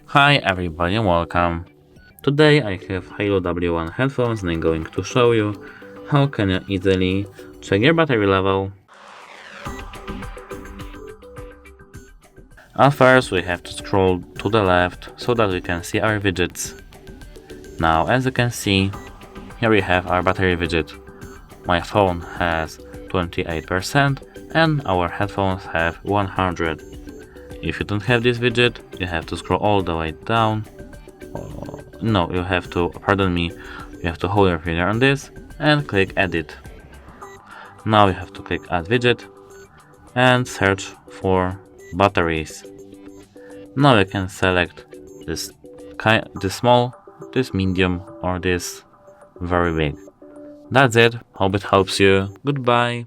Hi everybody and welcome. Today I have HAYLOU W1 headphones and I'm going to show you how can you easily check your battery level. At first we have to scroll to the left so that we can see our widgets. Now as you can see, here we have our battery widget. My phone has 28% and our headphones have 100. If you don't have this widget, you have to scroll all the way down. No, you have to hold your finger on this and click edit. Now you have to click add widget and search for batteries. Now you can select this small, this medium, or this very big. That's it. Hope it helps you. Goodbye.